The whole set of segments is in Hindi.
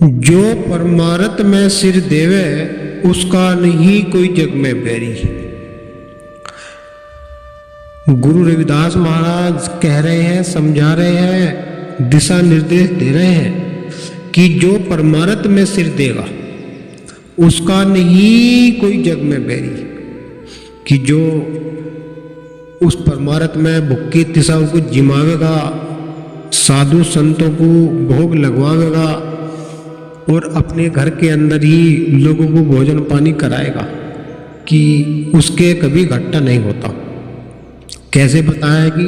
जो परमारथ में सिर देवे उसका नहीं कोई जग में बैरी। गुरु रविदास महाराज कह रहे हैं, समझा रहे हैं, दिशा निर्देश दे रहे हैं कि जो परमारथ में सिर देगा उसका नहीं कोई जग में बैरी। कि जो उस परमारथ में भुक्की तिसाओं को जिमावेगा, साधु संतों को भोग लगवावेगा और अपने घर के अंदर ही लोगों को भोजन पानी कराएगा, कि उसके कभी घाटा नहीं होता। कैसे बताया कि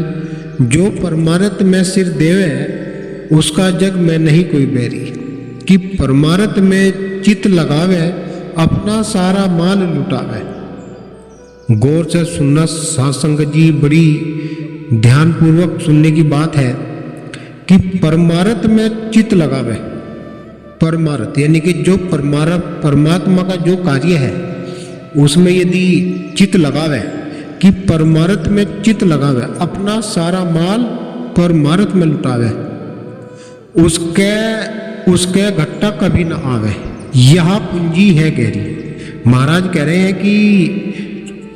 जो परमारथ में सिर देवे उसका जग में नहीं कोई बैरी। कि परमारथ में चित लगावे, अपना सारा माल लुटावे। गौर से सुनना सासंग जी, बड़ी ध्यानपूर्वक सुनने की बात है कि परमारथ में चित लगावे। परमारथ यानी कि जो परमात्मा का जो कार्य है उसमें यदि चित लगावे, कि परमारथ में चित लगावे, अपना सारा माल परमारथ में लुटावे, उसके घट्टा कभी न आवे। यह पूंजी है गहरी। महाराज कह रहे हैं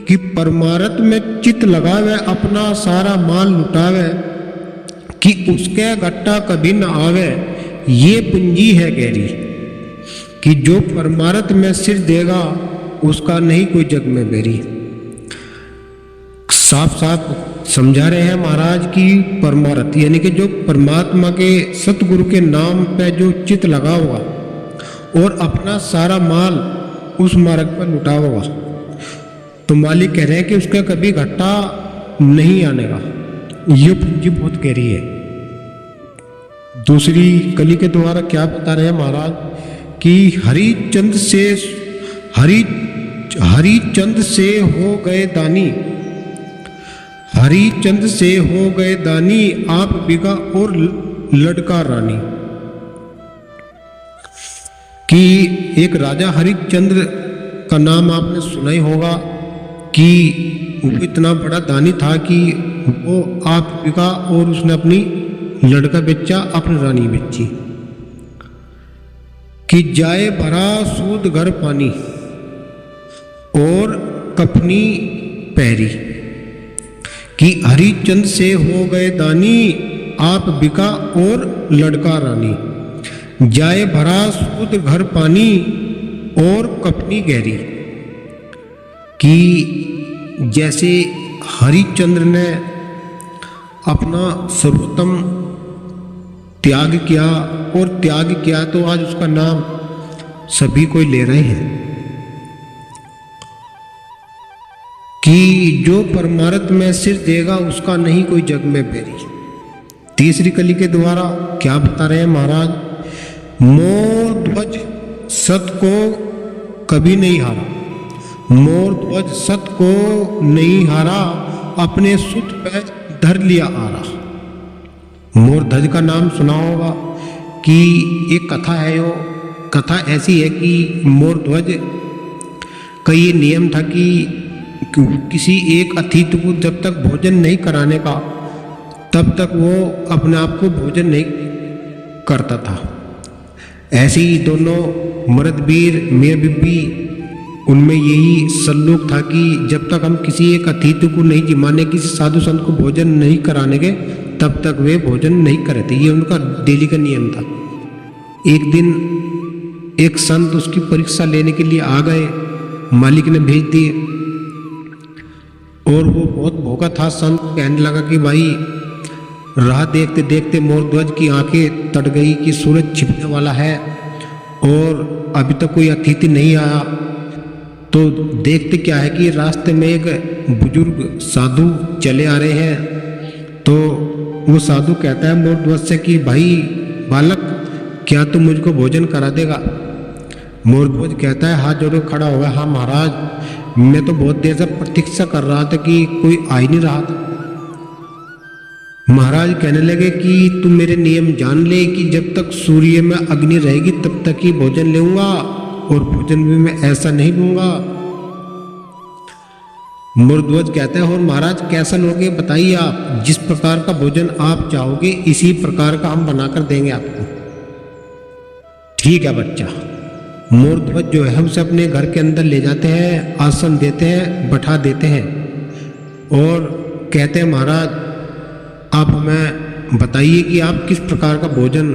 कि परमारथ में चित लगावे, अपना सारा माल लुटावे, कि उसके घट्टा कभी न आवे। ये पूंजी है गहरी। कि जो परमारथ में सिर देगा उसका नहीं कोई जग में बैरी। साफ साफ समझा रहे हैं महाराज की परमारथ यानी कि जो परमात्मा के सतगुरु के नाम पे जो चित लगा होगा और अपना सारा माल उस मार्ग पर लुटा होगा, तो मालिक कह रहे हैं कि उसका कभी घाटा नहीं आने का। ये पूंजी बहुत गहरी है। दूसरी कली के द्वारा क्या बता रहे हैं महाराज कि हरिचंद से हो गए दानी, हरिचंद से हो गए दानी, आप बिगा और लड़का रानी। कि एक राजा हरिश्चंद्र का नाम आपने सुना ही होगा कि वो इतना बड़ा दानी था कि वो आप बिका और उसने अपनी लड़का बेचा, अपनी रानी बेची। कि जाए भरा सूद घर पानी और कफनी पहरी। कि हरिचंद से हो गए दानी, आप बिका और लड़का रानी। जाए भरा सूद घर पानी और कफनी गहरी। कि जैसे हरिचंद्र ने अपना सर्वोत्तम त्याग किया और त्याग किया तो आज उसका नाम सभी कोई ले रहे हैं। कि जो परमारथ में सिर देगा उसका नहीं कोई जग में बैरी। तीसरी कली के द्वारा क्या बता रहे हैं महाराज, मोर ध्वज सत को कभी नहीं हारा। मोर ध्वज सत को नहीं हारा, अपने सुत पे धर लिया आरा। मोर ध्वज का नाम सुना होगा कि एक कथा है। वो कथा ऐसी है कि मोर ध्वज का ये नियम था कि किसी एक अतिथि को जब तक भोजन नहीं कराने का तब तक वो अपने आप को भोजन नहीं करता था। ऐसे ही दोनों मर्दवीर मियां बीबी, उनमें यही सल्लूक था कि जब तक हम किसी एक अतिथि को नहीं जिमाने, किसी साधु संत को भोजन नहीं कराने के तब तक वे भोजन नहीं करते। ये उनका डेली का नियम था। एक दिन एक संत उसकी परीक्षा लेने के लिए आ गए, मालिक ने भेज दिए और वो बहुत भूखा था। संत कहने लगा कि भाई राह देखते देखते मोरध्वज की आंखें तट गई कि सूरज छिपने वाला है और अभी तक कोई अतिथि नहीं आया। तो देखते क्या है कि रास्ते में एक बुजुर्ग साधु चले आ रहे हैं। तो वो साधु कहता है मोरध्वज से कि भाई बालक, क्या तू मुझको भोजन करा देगा? मोरध्वज कहता है, हाथ जोड़कर खड़ा हो गया, हाँ महाराज, मैं तो बहुत देर से प्रतीक्षा कर रहा था कि कोई आ ही नहीं रहा था। महाराज कहने लगे कि तू मेरे नियम जान ले कि जब तक सूर्य में अग्नि रहेगी तब तक ही भोजन लेऊंगा और भोजन भी मैं ऐसा नहीं लूंगा। मोरध्वज कहता है, और महाराज कैसा लोगे बताइए आप, जिस प्रकार का भोजन आप चाहोगे इसी प्रकार का हम बनाकर देंगे आपको। ठीक है बच्चा। मोर ध्वज जो है उसे अपने घर के अंदर ले जाते हैं, आसन देते हैं, बैठा देते हैं और कहते हैं महाराज आप हमें बताइए कि आप किस प्रकार का भोजन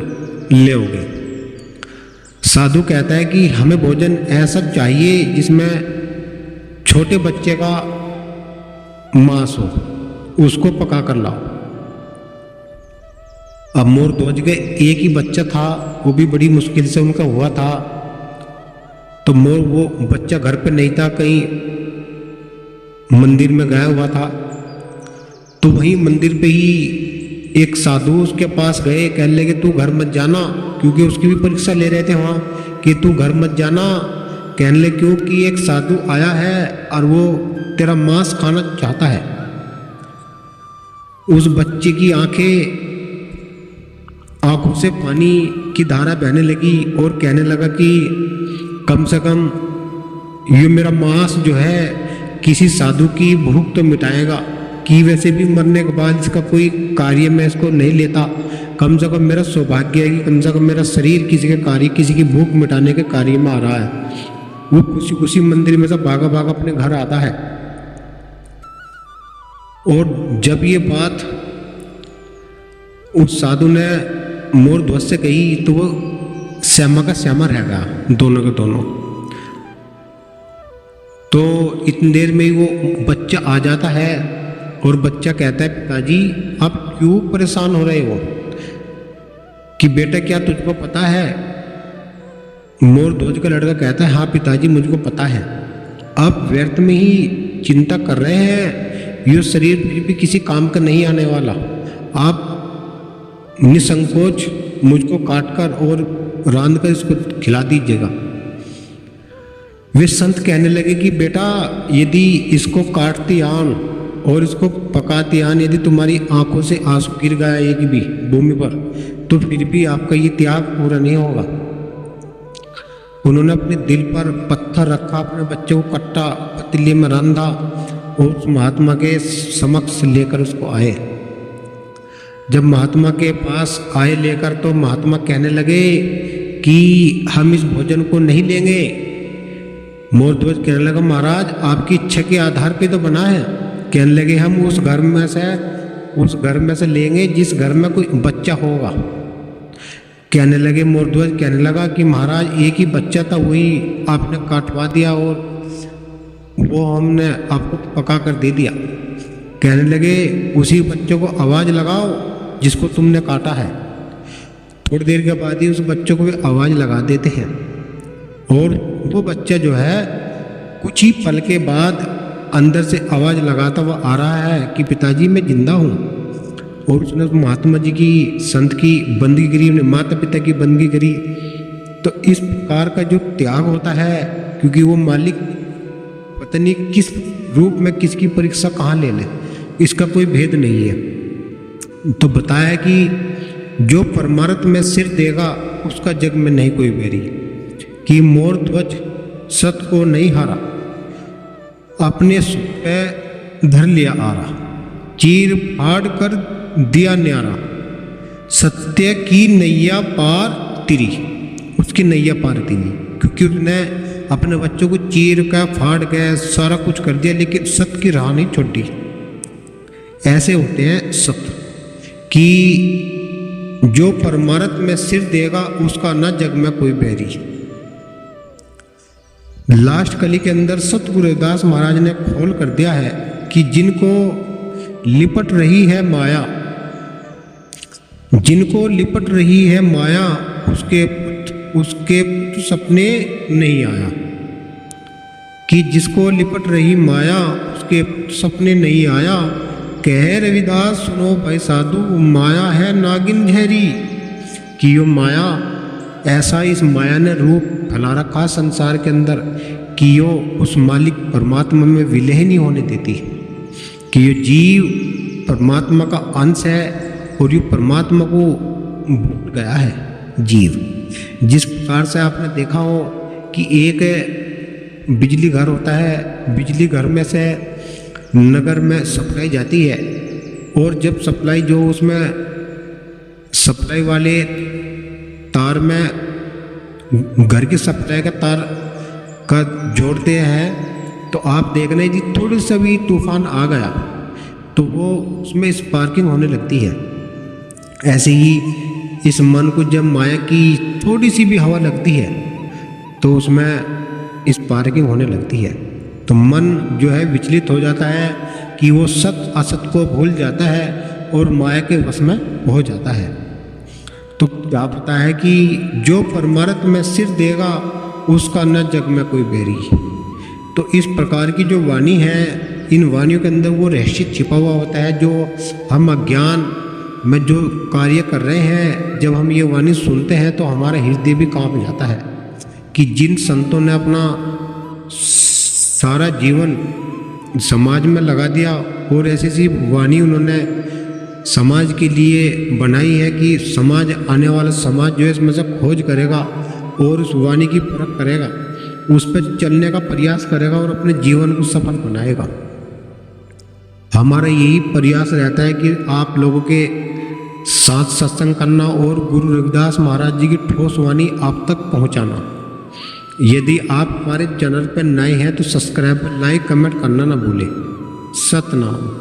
लेओगे। साधु कहता है कि हमें भोजन ऐसा चाहिए जिसमें छोटे बच्चे का मांस हो, उसको पका कर लाओ। अब मोर ध्वज के एक ही बच्चा था, वो भी बड़ी मुश्किल से उनका हुआ था। तो मोर वो बच्चा घर पे नहीं था, कहीं मंदिर में गया हुआ था। तो वहीं मंदिर पे ही एक साधु उसके पास गए, कहने लगे तू घर मत जाना, क्योंकि उसकी भी परीक्षा ले रहे थे वहाँ कि तू घर मत जाना। कहने लगे क्योंकि एक साधु आया है और वो तेरा मांस खाना चाहता है। उस बच्चे की आंखों से पानी की धारा बहने लगी और कहने लगा कि कम से कम ये मेरा मांस जो है किसी साधु की भूख तो मिटाएगा, कि वैसे भी मरने के बाद इसका कोई कार्य मैं इसको नहीं लेता। कम से कम मेरा सौभाग्य है कि कम से कम मेरा शरीर किसी के कार्य, किसी की भूख मिटाने के कार्य में आ रहा है। वो खुशी खुशी मंदिर में से भागा भागा अपने घर आता है। और जब ये बात उस साधु ने मोर ध्वज से कही तो वो श्यामा का श्यामा रह गया, दोनों के दोनों। तो इतनी देर में ही वो बच्चा आ जाता है और बच्चा कहता है पिताजी आप क्यों परेशान हो रहे हो, कि बेटा क्या तुझको पता है। मोर ध्वज का लड़का कहता है हाँ पिताजी मुझको पता है। आप व्यर्थ में ही चिंता कर रहे हैं, ये शरीर फिर भी किसी काम का नहीं आने वाला। आप निसंकोच मुझको काटकर और रांध कर इसको खिला दीजिएगा। वे संत कहने लगे कि बेटा यदि इसको काटती आन और इसको पकाती आन, यदि तुम्हारी आंखों से आंसू गिर गया एक भी भूमि पर, तो फिर भी आपका ये त्याग पूरा नहीं होगा। उन्होंने अपने दिल पर पत्थर रखा, अपने बच्चे को कट्टा पतीले में रंधा और उस महात्मा के समक्ष लेकर उसको आए। जब महात्मा के पास आए लेकर तो महात्मा कहने लगे कि हम इस भोजन को नहीं लेंगे। मोर ध्वज कहने लगा महाराज आपकी इच्छा के आधार पे तो बना है। कहने लगे हम उस घर में से लेंगे जिस घर में कोई बच्चा होगा। कहने लगे मोर ध्वज कहने लगा कि महाराज एक ही बच्चा था, वही आपने काटवा दिया और वो हमने आपको पका कर दे दिया। कहने लगे उसी बच्चे को आवाज़ लगाओ जिसको तुमने काटा है। थोड़ी देर के बाद ही उस बच्चे को भी आवाज़ लगा देते हैं और वो बच्चा जो है कुछ ही पल के बाद अंदर से आवाज़ लगाता हुआ आ रहा है कि पिताजी मैं जिंदा हूँ। और उसने महात्मा जी की संत की बंदगी करी, उन्हें माता पिता की बंदगी करी। तो इस प्रकार का जो त्याग होता है, क्योंकि वो मालिक पता नहीं किस रूप में किसकी परीक्षा कहाँ ले ले, इसका कोई भेद नहीं है। तो बताया कि जो परमार्थ में सिर देगा उसका जग में नहीं कोई बैरी, कि मोर ध्वज सत को नहीं हारा, अपने सुख पे धर लिया आरा, चीर फाड़ कर दिया न्यारा, सत्य की नैया पार तिरी, उसकी नैया पार तिरी। क्योंकि उसने अपने बच्चों को चीर का फाड़ के सारा कुछ कर दिया, लेकिन सत्य की राह नहीं छोड़ी। ऐसे होते हैं सत्य, कि जो परमार्थ में सिर देगा उसका न जग में कोई बैरी। लास्ट कली के अंदर सतगुरु रविदास महाराज ने खोल कर दिया है कि जिनको लिपट रही है माया, जिनको लिपट रही है माया, उसके सपने नहीं आया। कि जिसको लिपट रही माया उसके सपने नहीं आया। कह रविदास सुनो भाई साधु, माया है नागिन झहरी, कि यो माया ऐसा इस माया ने रूप फैला रखा संसार के अंदर कि यो उस मालिक परमात्मा में विलय नहीं होने देती। कि ये जीव परमात्मा का अंश है और ये परमात्मा को भूल गया है जीव। जिस प्रकार से आपने देखा हो कि एक बिजली घर होता है, बिजली घर में से नगर में सप्लाई जाती है, और जब सप्लाई जो उसमें सप्लाई वाले तार में घर की सप्लाई का तार का जोड़ते हैं तो आप देख रहे हैं जी थोड़ी सा भी तूफान आ गया तो वो उसमें स्पार्किंग होने लगती है। ऐसे ही इस मन को जब माया की थोड़ी सी भी हवा लगती है तो उसमें स्पार्किंग होने लगती है। तो मन जो है विचलित हो जाता है कि वो सत असत को भूल जाता है और माया के वश में हो जाता है। तो क्या पता है कि जो परमार्थ में सिर देगा उसका न जग में कोई बैरी। तो इस प्रकार की जो वाणी है, इन वाणियों के अंदर वो रहस्य छिपा हुआ होता है जो हम अज्ञान में जो कार्य कर रहे हैं, जब हम ये वाणी सुनते हैं तो हमारा हृदय भी कांप जाता है कि जिन संतों ने अपना सारा जीवन समाज में लगा दिया और ऐसी सी वाणी उन्होंने समाज के लिए बनाई है कि समाज, आने वाला समाज जो है इसमें से खोज करेगा और उस वाणी की परख करेगा, उस पर चलने का प्रयास करेगा और अपने जीवन को सफल बनाएगा। हमारा यही प्रयास रहता है कि आप लोगों के साथ सत्संग करना और गुरु रविदास महाराज जी की ठोस वाणी आप तक पहुंचाना। यदि आप हमारे चैनल पर नए हैं तो सब्सक्राइब, लाइक, कमेंट करना ना भूलें। सतनाम।